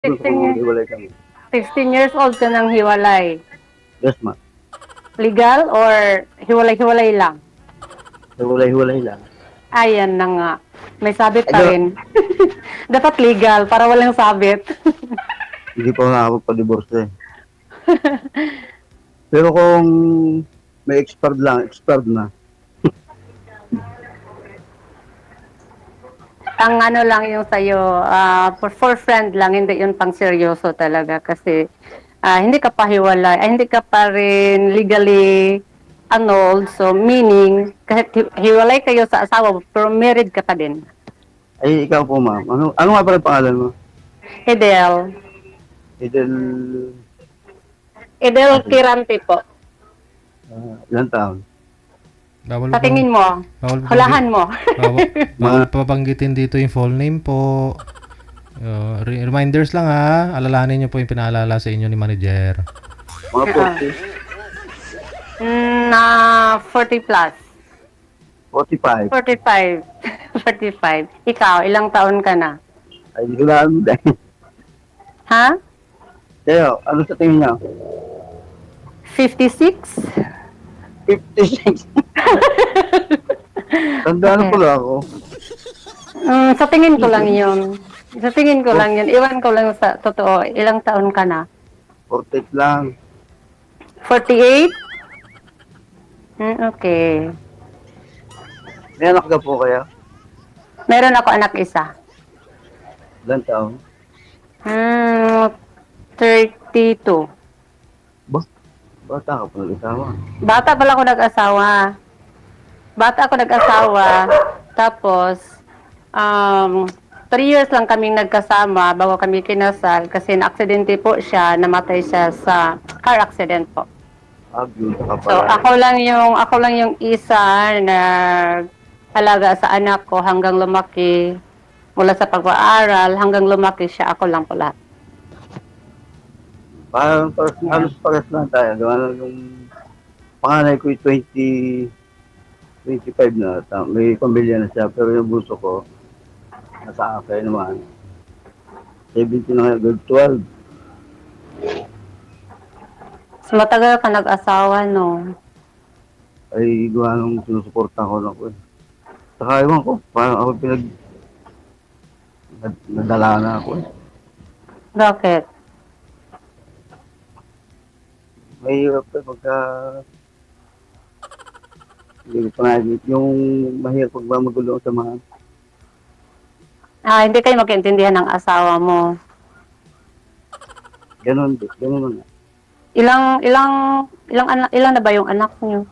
Gusto ko 16, hiwalay kami. 16 years old ka nang hiwalay. Yes, ma. Legal or hiwalay-hiwalay lang? Hiwalay-hiwalay lang. Ayan na nga. May sabit pa Ano, rin. Dapat legal para walang sabit. hindi pa ako nakakapag-divorce eh. Pero kung may expired lang, expired na. Ang ano lang yung sa'yo, for friend lang, hindi yun pang seryoso talaga kasi hindi ka pa hiwalay, hindi ka pa rin legally annulled, so meaning, kahit hiwalay kayo sa asawa, pero married ka pa din. Ay, ikaw po, ma'am. Ano nga pala pangalan mo? Edel. Idel, Edel Kirante po. ilang taon? Bawal Sa bang, tingin mo, bawal hulahan mo. bawal papanggitin dito yung full name po. Reminders lang ha. Alalahanin niyo po yung pinaalala sa inyo ni manager. Mga 40? Na 40 plus. 45? 45. 45. Ikaw, ilang taon ka na? Ay, hindi ko na alam dahil. Ha? Kaya, ano sa tingin niya? 56? 56. Tandaan Okay. pala ako. Sa tingin ko lang yun. Sa tingin ko lang yun. Iwan ko lang sa totoo. Ilang taon ka na? 48 lang. 48? Okay. May anak ka po kaya? Meron ako anak isa. Ilang taon? 32. Bata ka po nag-asawa. Bata pala ako nag-asawa. Tapos, 3 years lang kaming nagkasama bago kami kinasal kasi na-aksidente po siya, namatay siya sa car accident po. Abuse ka So, pala. ako lang yung isa na alaga sa anak ko hanggang lumaki. Mula sa pag-aaral hanggang lumaki siya, ako lang po lahat. Parang halos pares lang tayo. Gawa na yung panganay ko 25 na. May pamilya na siya. Pero yung buso ko, nasa akin naman. 17 na ngayon, grade 12. So, matagal ka nag-asawa, no? Ay gawa nung sinusuporta ko lang ko eh. Saka ewan ko, parang ako nadala na ako eh. Bakit? Mahirap eh pagka hindi ko pa nakikita. Yung mahirap pag magulo sa mga Hindi kayo magkaintindihan ng asawa mo. ganun na. Ilang na ba yung anak niyo?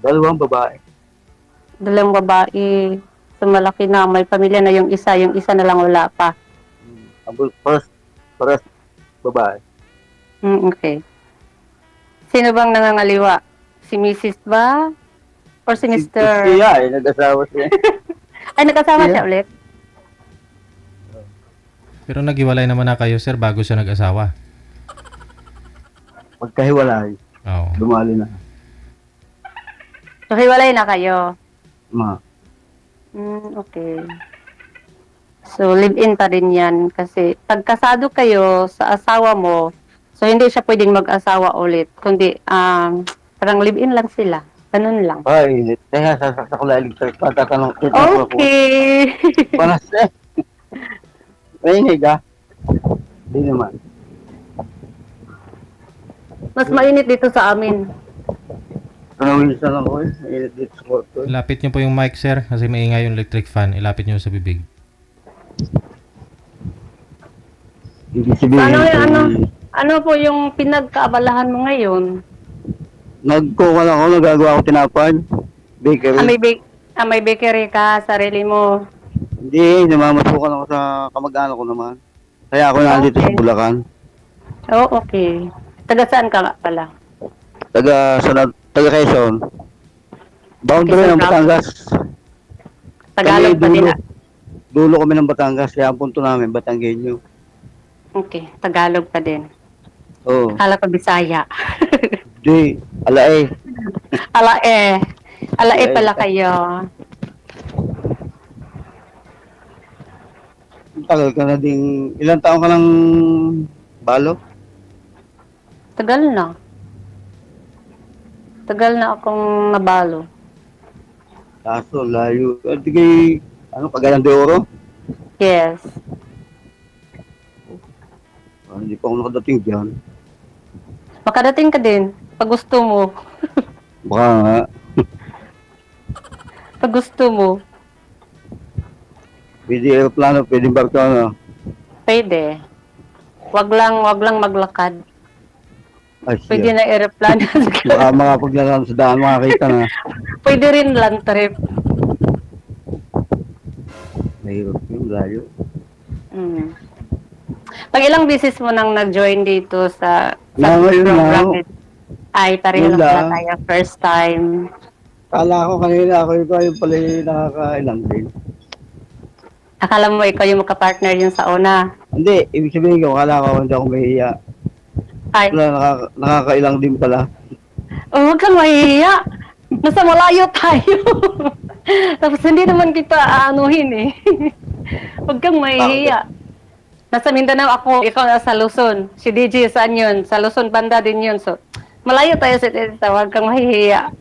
Dalawang babae. Dalawang babae. So, malaki na. May pamilya na yung isa na lang wala pa. Paras babae. Okay. Sino bang nangangaliwa? Si Mrs. ba? Or si Mr.? Siya eh, nag-asawa siya. Ay, nagkasama siya ulit? Pero naghiwalay naman na kayo, sir, bago siya nag-asawa. Pagkahiwalay, Oo. dumali na. So, hiwalay na kayo? Ma, Okay. So, live-in pa rin yan. Kasi, pagkasado kayo sa asawa mo, so, hindi siya pwedeng mag-asawa ulit. Kundi, parang live-in lang sila. Ganun lang. ay, kaya sasakta ko lang electric pa, tatanong ko. Okay. Panas eh. Mahinig ah. Hindi naman. Mas mainit dito sa amin. Panawisan lang ko eh. Mainit dito sa kwarto eh. Ilapit niyo po yung mic, sir, kasi maingay yung electric fan. Ilapit niyo sa bibig. Ibig sabihin, Ano po yung pinagkaabalahan mo ngayon? nagkuha lang ako, nagagawa ko tinapay. Bakery. May bakery ka, sarili mo. Hindi, namamasukan ako sa kamag-anak ko naman. Kaya ako nandito sa Okay. Bulacan. Oh, okay. Taga saan ka nga pala? Taga Quezon. Boundary Quezon ng Batangas. Tagalog pa din. Dulo kami ng Batangas, kaya ang punto namin, Batanggenyo. Okay, Tagalog pa din. Oo. Akala ko Bisaya. Di, alae. Alae. Alae pala kayo. tagal ka na ding, ilang taon ka lang balo? Tagal na. Tagal na akong nabalo. Kaso, layo. At kay, ano, Cagayan de Oro? Yes. Hindi pa ako nakadating dyan. Makadating ka din. Pag gusto mo. Baka nga. Pag gusto mo. Pwede aeroplano, pwede barko, ano. Pwede. Wag lang maglakad. Ay, Pwede siya. na aeroplano. Baka mga paglalaan sa daan, makakita na. Pwede rin land trip. Mahirap yung layo. Mm. Pag ilang beses mo nang nag-join dito sa Ngayon program lang. nito? Ay, pareho Yun lang pala lang. tayo. First time. Kala ko kanina ako yung pala yung nakakailang din. Akala mo ikaw yung makapartner yun sa una. Hindi, ibig sabihin ko, kala ko hindi ako mahihiya. Ay, Wala, nakakailang din pala. oh, huwag kang mahihiya. Nasa malayo tayo. Tapos hindi naman kita aanuhin eh. Huwag kang mahihiya. Nasa Mindanao ako, ikaw nasa Luzon. Si DJ saan yun? Sa Luzon banda din yun. So, malayo tayo sa isa. Huwag kang mahihiya.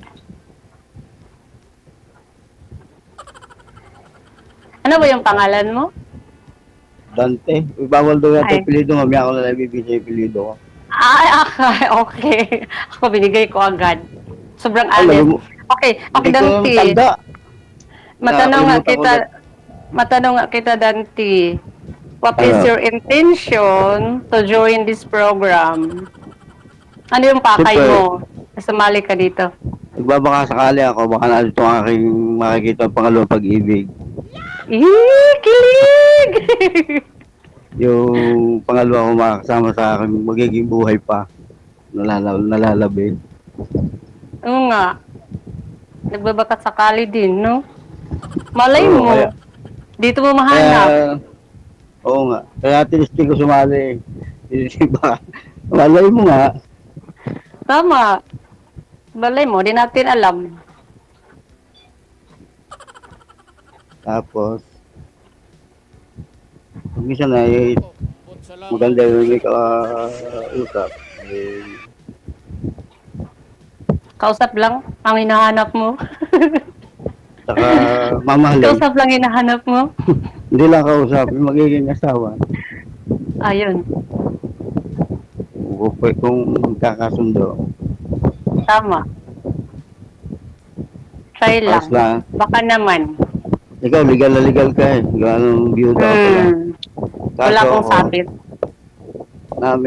Ano ba yung pangalan mo? Dante, bawal daw yata Ay. yung pilido mo. May ako na lang bibigay yung pilido ko. Ay, okay. Ako binigay ko agad. Sobrang Alam honest. mo, Okay, hindi ko Dante. tanda. Matanong nga Nakalimutan ko kita, matanong nga kita, Dante. What is Ano? your intention to join this program? Ano yung pakay Super. mo? Sumali ka dito. Nagbabaka sakali ako, baka na ito ang aking makikita ang pangalawang pag-ibig. Kilig! Yung pangalawa ko makakasama sa akin, magiging buhay pa. Nalalabi. Oo nga. Nagbabakat sakali din, no? Malay Oo, mo. kaya- Dito mo mahanap. Oo nga. Kaya tinistig ko sumali. Diba? Malay mo nga. Tama. Malay mo, di natin alam. Tapos, minsan ay maganda yung may kausap. Kausap lang ang hinahanap mo. Saka mamahalin. Kausap lang hinahanap mo. Hindi lang kausap, yung magiging asawa. Ayun. Kung magkakasundo. Tama. Try Ayos lang. lang. Baka naman. Ikaw, legal na legal ka eh. Gano'ng byuda ka pala. Wala akong sabit.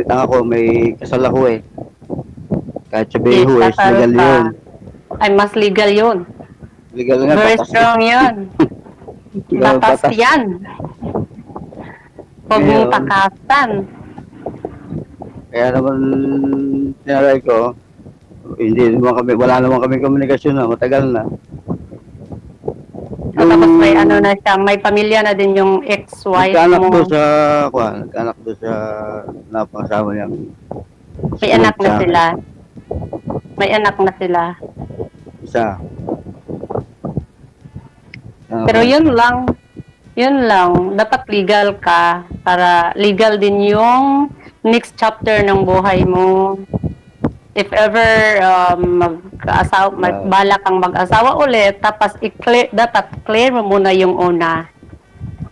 Ako, may kasal ako eh. Kahit sabihin Yes, ho, kasal legal ka. yun. Ay, mas legal yun. Legal nga, Very batas. strong yun. Legal, Batas batas. yan. Huwag mong Ngayon. takasan. Kaya naman, tinaray ko, wala naman kami komunikasyon na, matagal na. O, tapos may ano na siya, may pamilya na din yung ex-wife Nagkaanak mo. doon sa, nagkaanak doon sa napangasawa niyang. May anak na sa akin. sila. May anak na sila. Isa. Pero yun lang. Yun lang. Dapat legal ka para legal din yung next chapter ng buhay mo. If ever bala kang mag-asawa ulit, tapos dapat clear mo muna yung una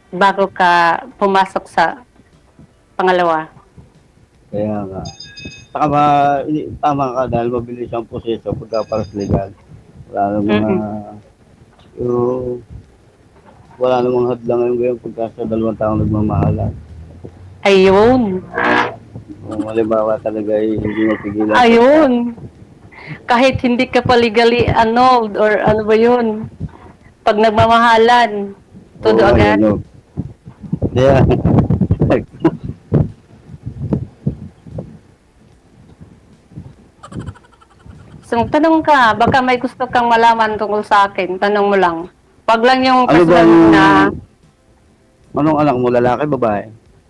bago ka pumasok sa pangalawa. Kaya nga. Saka tama ka dahil mabilis ang proseso pagka para sa legal. Wala namang hadlang ngayon ngayon pagka sa 2 taong nagmamahalan. Ayun. Kung halimbawa talaga ay hindi mapigilan. Ayun. Kahit hindi ka pa legally annulled or ano ba yun. Pag nagmamahalan, todo agad. Kaya, So, magtanong ka, baka may gusto kang malaman tungkol sa akin, tanong mo lang. Wag lang yung ano ba personal na anong anak mo, lalaki, babae?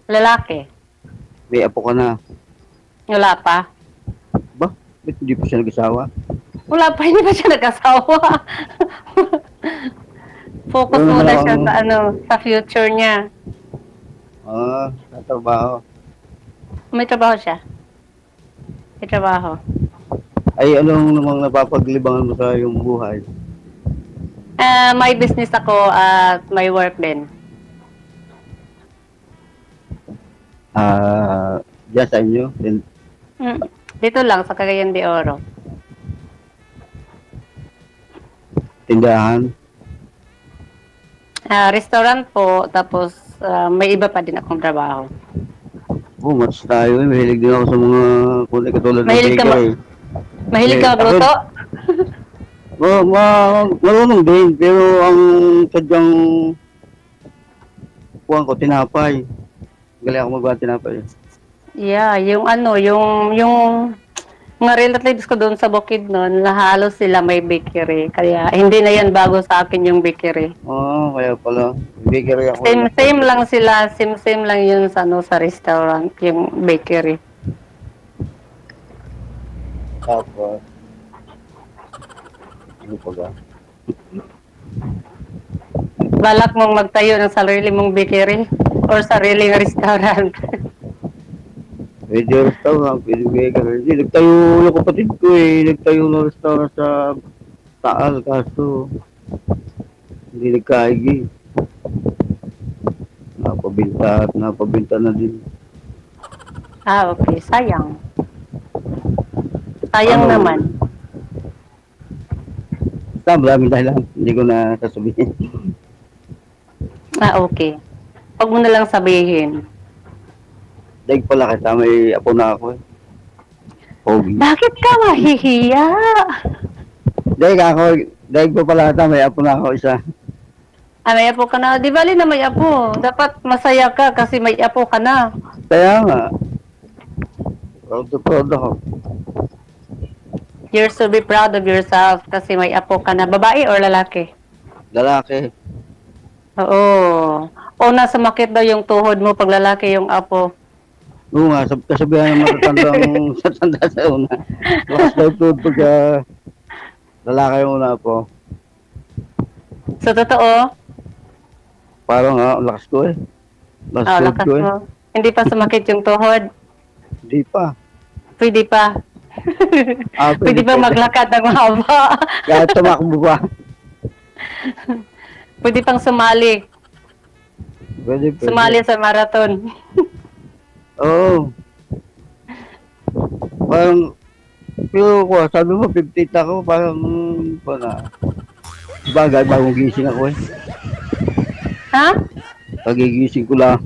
lalaki. May apo ka na. Wala pa. Ba? Ba't hindi pa siya nag-asawa? Wala pa, hindi pa siya nag-asawa. Focus Ano muna naman siya ako? sa sa future niya. Sa trabaho. May trabaho siya. May trabaho. Ay, anong namang napapaglibangan mo sa iyong buhay? May business ako at may work din. Diyan sa inyo? Dito lang sa Cagayan de Oro. Tindahan? Restaurant po, tapos may iba pa din akong trabaho. Match tayo. Mahilig din ako sa mga kulay katulad ng Mahilig ka bakery. Mahilig ka Ako- magluto? Marunong din, pero ang sadyang kuhan ko, tinapay. Galing ako magawa ng tinapay. Yeah, yung mga relatives ko doon sa Bukidnon, halos sila may bakery. Kaya hindi na yan bago sa akin yung bakery. Kaya pala. Bakery ako. Same lang sila, same lang yun sa sa restaurant, yung bakery. Tapos, ano pa ba? Balak mong magtayo ng sarili mong bakery or sariling restaurant. Pwede restaurant, pwede bakery. Hindi, nagtayo yung kapatid ko nagtayo ng restaurant sa Taal, kaso hindi nagkaigi. Napabinta na din. Okay. Sayang. Sayang Ano? naman. Maraming dahilan. Hindi ko na sasabihin. Okay. Huwag mo na lang sabihin. Daig pala kita, may apo na ako. Pogi. Bakit ka mahihiya? Daig pa pala kita, may apo na ako isa. May apo ka na. Di bali na may apo. Dapat masaya ka kasi may apo ka na. Kaya nga, proud ako. You should be proud of yourself kasi may apo ka na. Babae or lalaki? Lalaki. Oo. Una sumakit daw yung tuhod mo pag lalaki yung apo. Oo nga, kasabihan ng matatandang sa tanda sa una. Lakas daw tuod pagka lalaki yung una po. So, totoo? Parang lakas ko Lakas tuod Lakas ko mo. Hindi pa sumakit yung tuhod? Hindi pa. Pwede pa. Pwede ba maglakad ng mahaba? Kahit tumakbo pa. Pwede pang sumali. Pwede. Sumali sa marathon. Oo. Parang, pero ko, sabi mo, 58 ako, parang, bagay, bagong gising ako Ha? Pagigising ko lang.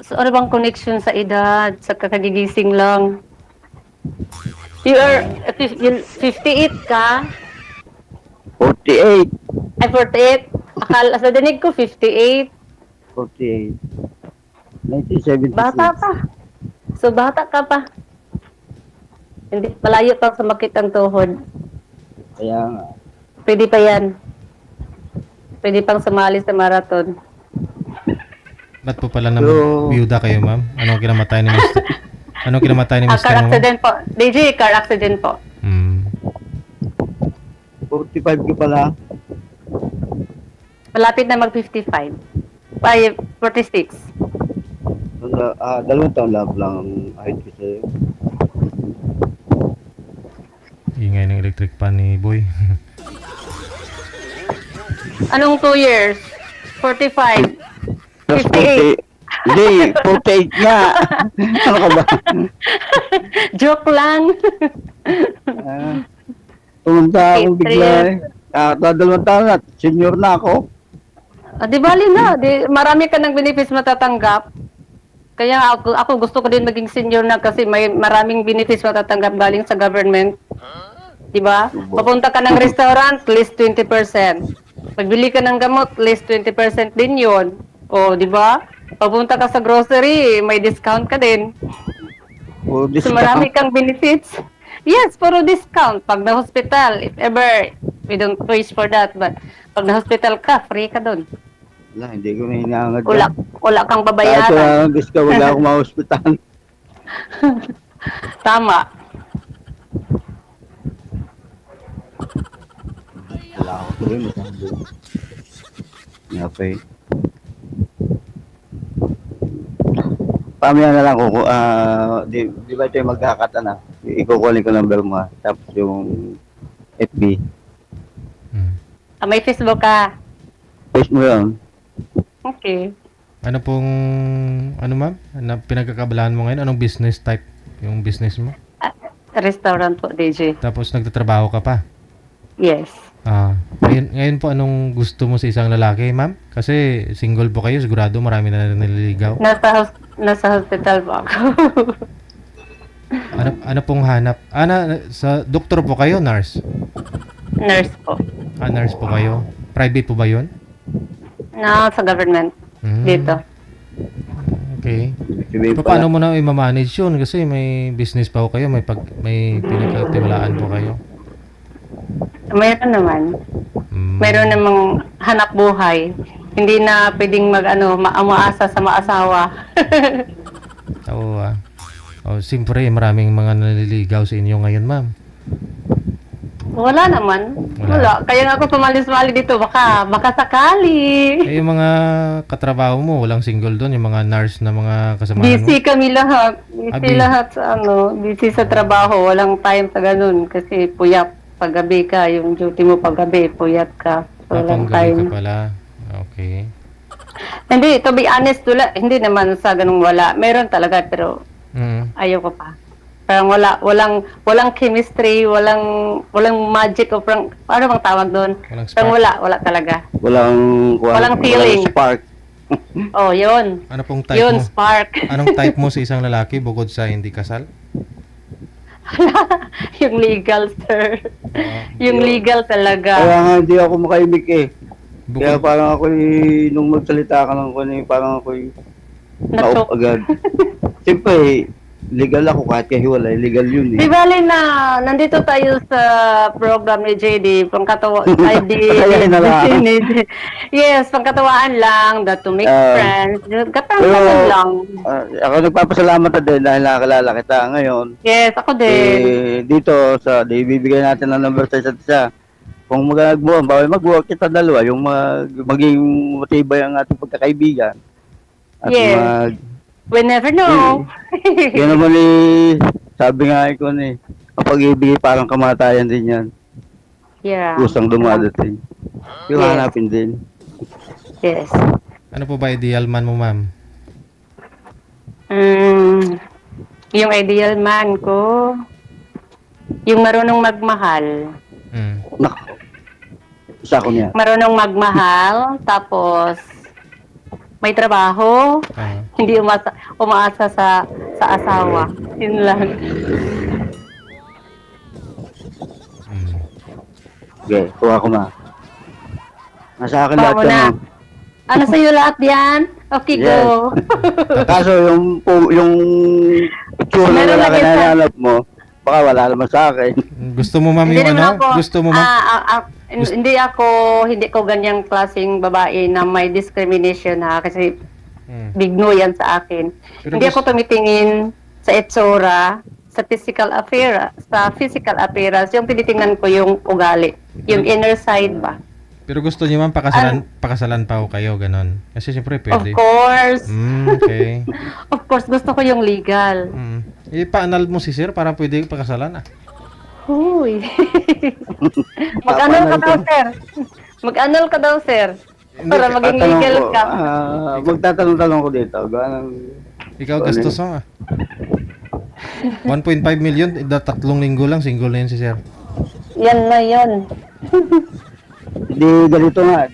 So, ano bang connection sa edad? Sa kakagigising lang? You are 58 ka? 48. Ay, 48? Akala sa dinig ko, 58. 48. 1976. Bata pa. So, bata ka pa. Hindi, malayo pang sumakit ang tuhod. Kaya nga. Pwede pa yan. Pwede pang sumali sa marathon. Ba't po pala naman biyuda kayo, ma'am? Anong kinamatay ni Mr. Anong kinamatay ni Mr. Car mo? accident po. DJ, car accident po. 45 ka pala. Malapit na mag-55. Ay, 46. Dalawang taon lang ang height ko sa'yo. Ingay ng electric pan ni Boy. Anong 2 years? 45. Plus 58. 40. Hindi, 48 nga. Ano ka ba? Joke lang. Pumunta akong bigla dalawang taon na, senior na ako. Di bali na. Marami ka ng benefits matatanggap. Kaya ako gusto ko din maging senior na kasi may maraming benefits matatanggap galing sa government. Di ba? Papunta ka ng restaurant, least 20%. Pagbili ka ng gamot, least 20% din yun. O, di ba? Papunta ka sa grocery, may discount ka din. So, marami kang benefits. Yes, puro discount. Pag na-hospital, if ever, we don't wish for that, but pag na-hospital ka, free ka doon. Wala, hindi ko na hinaangad. Wala kang Kahit babayaran. wala akong discount, wala akong ma-hospital. Tama. Wala akong tuloy, masabi. Okay. pamaya na lang ko, di ba ito yung magkakata na? Ikukunin ko number mo, tapos yung FB. May Facebook ka. Face mo yun. Okay. Ano pong, ano ma'am? Ano pinagkakabalaan mo ngayon? Anong business type yung business mo? Restaurant po, DJ. Tapos nagtatrabaho ka pa? Yes. Ngayon po, anong gusto mo sa isang lalaki, ma'am? Kasi single po kayo, sigurado marami na naliligaw. Nasa hospital po ako. Ano pong hanap? Sa doktor po kayo, nurse? Nurse po. Nurse po kayo? Private po ba yun? Sa government. Dito. Okay. Paano mo na i-manage yun? Kasi may business pa po kayo, may pinagkatiwalaan po kayo. Mayroon naman. Mayroon namang hanap buhay. Hindi na pwedeng umaasa sa maasawa. Oo. Siyempre, maraming mga naliligaw sa inyo ngayon, ma'am. Wala naman. Wala. Kaya nga ako pumalis-mali dito. Baka sakali. Yung mga katrabaho mo, walang single doon? Yung mga nurse na mga kasamahan mo? Busy kami lahat. Lahat sa busy sa trabaho. Walang time sa ganun. Kasi puyat. Paggabi ka, yung duty mo paggabi, puyat ka. So, walang time. Ka pala. Okay. Hindi, to be honest, hindi naman sa ganung wala. Meron talaga, pero ayoko pa. Parang walang chemistry, walang magic o parang, ano bang tawag doon? Parang wala talaga. Walang feeling. Spark. Oh, yun. Ano pong type yun, mo? spark. Anong type mo sa isang lalaki bukod sa hindi kasal? Yung legal, sir. Yung legal talaga. Kaya nga hindi ako makaimik eh. Kaya parang ako nung magsalita ka ng parang ako naup agad. Siyempre, legal ako kahit kahiwalay, legal yun eh. Di bali na, nandito tayo sa program ni JD, yes, pangkatawaan lang, that to make friends, katang lang. Ako nagpapasalamat na din dahil nakakilala kita ngayon. Yes, ako din. Dito, bibigay natin ng number sa isa't isa. Kung mag-work kita dalawa, yung maging matibay ang ating pagkakaibigan. At yes. We never know. Yan naman sabi nga ko ang pag-ibig parang kamatayan din yan. Yeah. Kusang dumadating. Yung hanapin din. Yes. Ano po ba ideal man mo, ma'am? Yung ideal man ko, yung marunong magmahal. Isa ko niya. Marunong magmahal, tapos may trabaho, hindi umaasa sa asawa. Yun lang. Okay, kuha ko ma. Nasa akin lahat yan. Ano sa'yo lahat yan? Okay, go. Kaso yung picture na lalaki na nalalap mo, baka wala naman sa akin. Gusto mo, ma'am, yung ano? Gusto mo, ma'am? Hindi ko ganyang klaseng babae na may discrimination kasi bigno yan sa akin. Pero hindi ako tumitingin sa itsura, sa physical appearance, yung tinitingnan ko yung ugali, yung inner side ba. Pero gusto niyo, ma'am, pakasalan pa kayo, ganon. Kasi siyempre pwede. Of course. Okay. Of course, gusto ko yung legal. Pa-anal mo si sir para pwede pakasalan Huy. Mag-anal ka daw, sir. Mag-anal ka daw, sir. Para maging legal ka. Magtatanong-tanong ko dito. Ikaw gastos mo 1.5 million, 3 linggo lang, single na yun si sir. Yan na yun. Di ganito nga,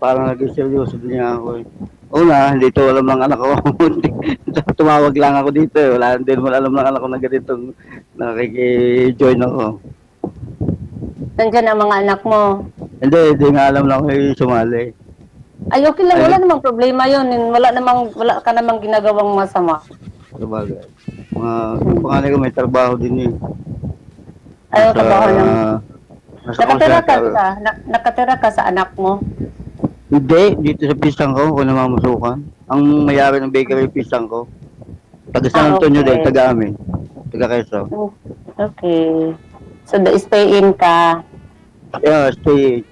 parang naging seryoso din niya ako eh. Una, hindi to alam ng anak ko. Tumawag lang ako dito eh. Wala din mo alam ng anak ko na ganitong nakiki-join ako. Nandiyan ang mga anak mo? Hindi nga alam lang ako sumali. Ay, okay lang. Wala namang problema yun. Wala ka namang ginagawang masama. Sabagay. Panganay ko may trabaho din eh. Ayaw trabaho lang. Nakatira ka sa anak mo? Hindi, dito sa pisang ko, kung namamasukan. Ang mayari ng bakery pisang ko. Taga San Antonio din, taga amin. Taga Quezon. Okay. So, stay in ka? Yeah, stay in.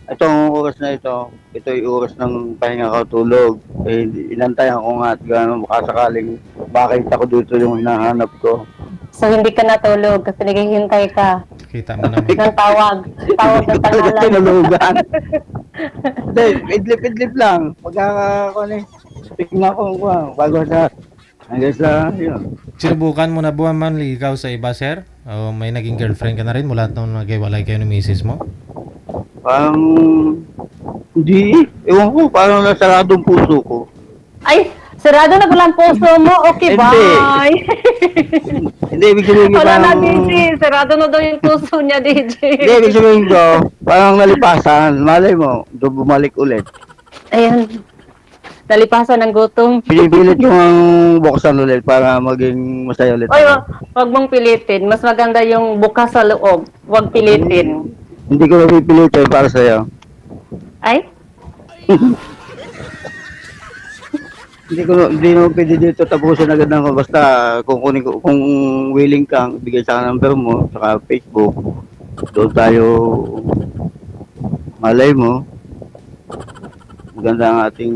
Itong oras na ito yung oras ng pahinga ko, tulog. Eh, inantayan ko nga at gano'n, baka sakaling makita ko dito yung hinahanap ko. So, hindi ka natulog kasi naghihintay ka Kita mo naman. ng tawag. Tawag ng Talaga pangalan. tinulugan. Hindi, idlip-idlip lang. Pagka, tignan ko, bago sa, hanggang sa, yun. Sinubukan mo na buwan man ligaw sa iba, sir? O may naging girlfriend ka na rin mula nung naghiwalay kayo ng misis mo? Parang, hindi, ewan ko, parang nasaradong puso ko. Ay, sarado na pala ang puso mo. Okay, Hindi. bye. Hindi, ibig sabihin ko Wala na, parang, DJ. Sarado na daw yung puso niya, DJ. hindi, ibig sabihin ko, parang nalipasan, malay mo, doon bumalik ulit. Ayan. Nalipasan ng gutom. Pinipilit ko ang buksan ulit para maging masaya ulit. Oy, wag mong pilitin. Mas maganda yung bukas sa loob. Wag pilitin. Hindi ko napipilitin para sa'yo. Ay? Hindi mo pwede dito tapusin agad ng basta kung kunin ko, kung willing kang bigay sa number mo saka Facebook. Doon tayo malay mo. Maganda ang ating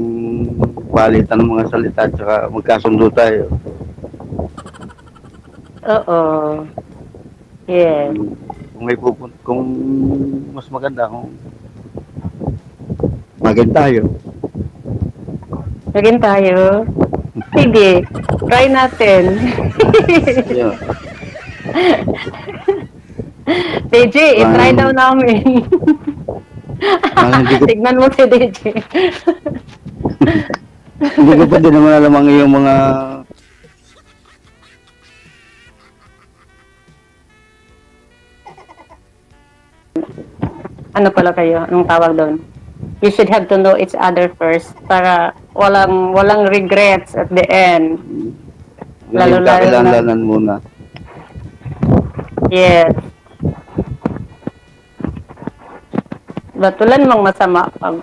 palitan ng mga salita at saka magkasundo tayo. Oo. Yes. Kung may kung mas maganda kung maging tayo. Naging tayo. Sige. Try natin. Yun. DJ, i-try daw namin. Hindi ko, Tignan mo si DJ. hindi ko pa din naman alam ang iyong mga Ano pala kayo? Anong tawag doon? You should have to know each other first para walang regrets at the end. Lalo-lalo na. kakilanlanan muna. Yes. Batulan mang masama pag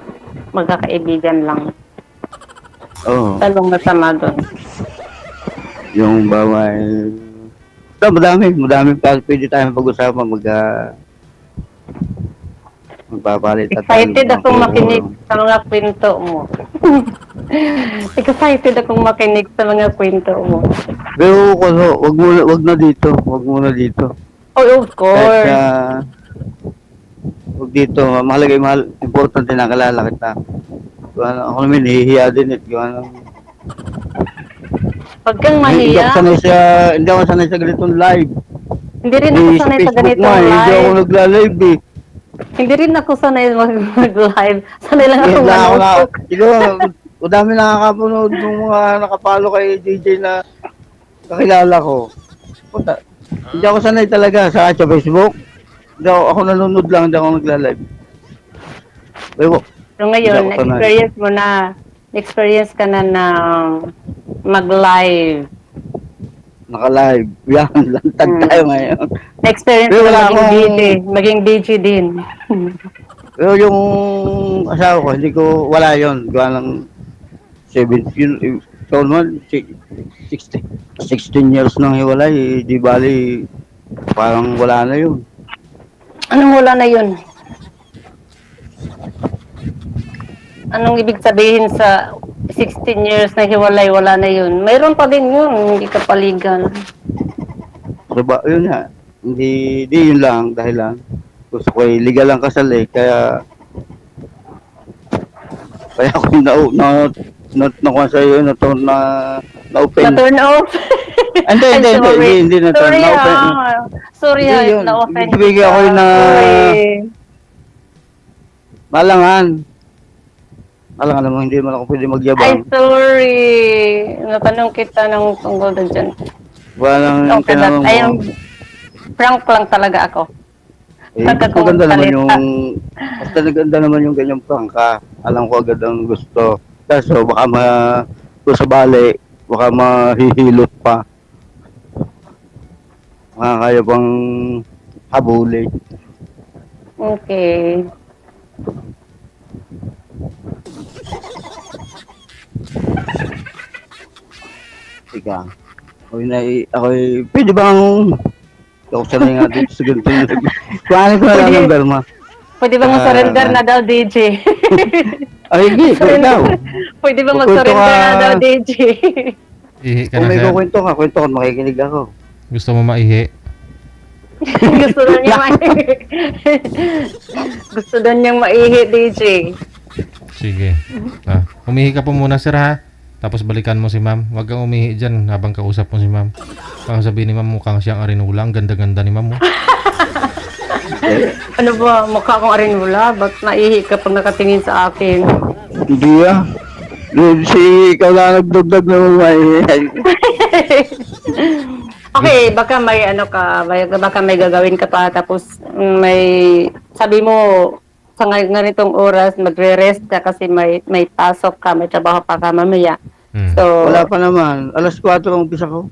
magkakaibigan lang. Oo. Talong masama doon. Yung bawal. Madami pa pwede tayong pag-usapan magpapalit at Excited akong makinig sa mga kwento mo. Excited akong makinig sa mga kwento mo. Pero wag na dito. Wag muna dito. Oh, of Kahit course. wag dito. Mahal. Importante na kalala kita. Ako naman nahihiya din. Huwag kang Hindi mahiya. ako sanay sa ganitong live. Hindi rin ako sanay sa ganitong Hindi ako live. nagla-live eh. Hindi rin ako sanay mag-live. Sanay lang ako manotok. Siguro, madami nakakapunod ng mga nakapalo kay DJ na kakilala ko. Puta, hindi ako sanay talaga sa Facebook. Ako nanonood lang, hindi ako nagla-live. Pero, So ngayon, Hindi ako sanay. experience mo na. Experience ka na mag-live. naka-live. Yan, lantad tayo ngayon. Experience Pero mo wala na maging akong- DJ. Maging DJ din. Pero yung asawa ko, hindi ko, wala yun. Gawa ng 17, ikaw naman, 16 years nang hiwalay, di bali, parang wala na yun. Anong wala na yun? Anong ibig sabihin sa 16 years na hiwalay, wala na yun? Mayroon pa din yun, hindi ka paligan. Diba, yun nga, hindi yun lang, dahil lang, gusto ko legal ang kasal eh, kaya ako na sa iyo, na-open. Na-turn off? Hindi na-turn, Sorry na-open. Sorry Hindi yun. na-offend Ibig ako yun na- Sorry. Malangan naman, hindi man ako pwede Ay, magyabang. sorry. Natanong kita ng tungkol na dyan. Walang Okay, kinamang ayun, mo. prank lang talaga ako. Maganda naman basta naganda naman yung ganyang prangka. Alam ko agad ang gusto. Kaso baka kung sa bali, baka mahihilot pa. Makakaya pang habulin. Okay. Ika. Pwede bang ako sanay nga dito sa ganito. Kuhanin ko na lang Pwede. number mo. Pwede ba mag-surrender na daw, DJ? Ay, hindi. Ikaw. Pwede ba Kukwento mag-surrender ka. na daw, DJ? Ihi ka Kung na, may sir. kukwento ka, makikinig ako. Gusto mo maihi? Gusto na niya maihi. Gusto na niyang maihi, DJ. Sige. Umihi ka po muna, sir, ha? Tapos balikan mo si ma'am. Huwag kang umihi dyan habang kausap mo si ma'am. Baka sabihin ni ma'am, mukhang siyang arinula. Ang ganda-ganda ni ma'am, oh. Ano ba, mukha akong arinula? Ba't naihi ka pag nakatingin sa akin? Hindi ah. Si ikaw lang nagdugdag na mamay. Okay, baka may ano ka, baka may gagawin ka pa tapos may sabi mo sa ganitong oras magre-rest ka kasi may pasok ka, may trabaho pa ka mamaya. Hmm. So, Wala pa naman. Alas 4 ang umpisa ko.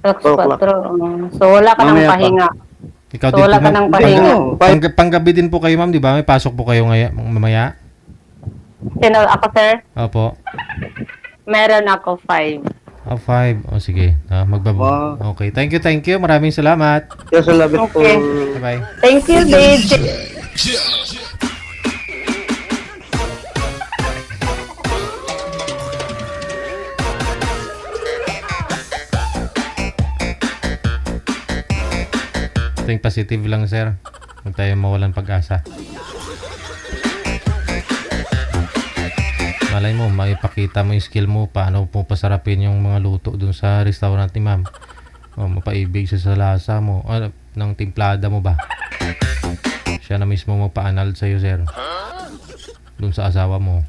alas 4 4. So wala ka nang Mamaya pa. pahinga. Ikaw So din wala po, ka ma'am. nang pahinga. Ano? Panggabi din po kayo, ma'am, di ba? May pasok po kayo mamaya? Sino ako, sir? Opo. Meron ako 5. 5. O, sige. Wow. Okay. Thank you. Maraming salamat. Yes, I love it po. Okay. Bye-bye. Thank you, DJ. Think positive lang, sir. Huwag tayo mawalan pag-asa. Malay mo, maipakita mo yung skill mo, paano po pasarapin yung mga luto dun sa restaurant ni ma'am. O, mapaibig siya sa lasa mo. O, ng timplada mo ba? Siya na mismo mapaanal sa'yo, sir. Dun sa asawa mo.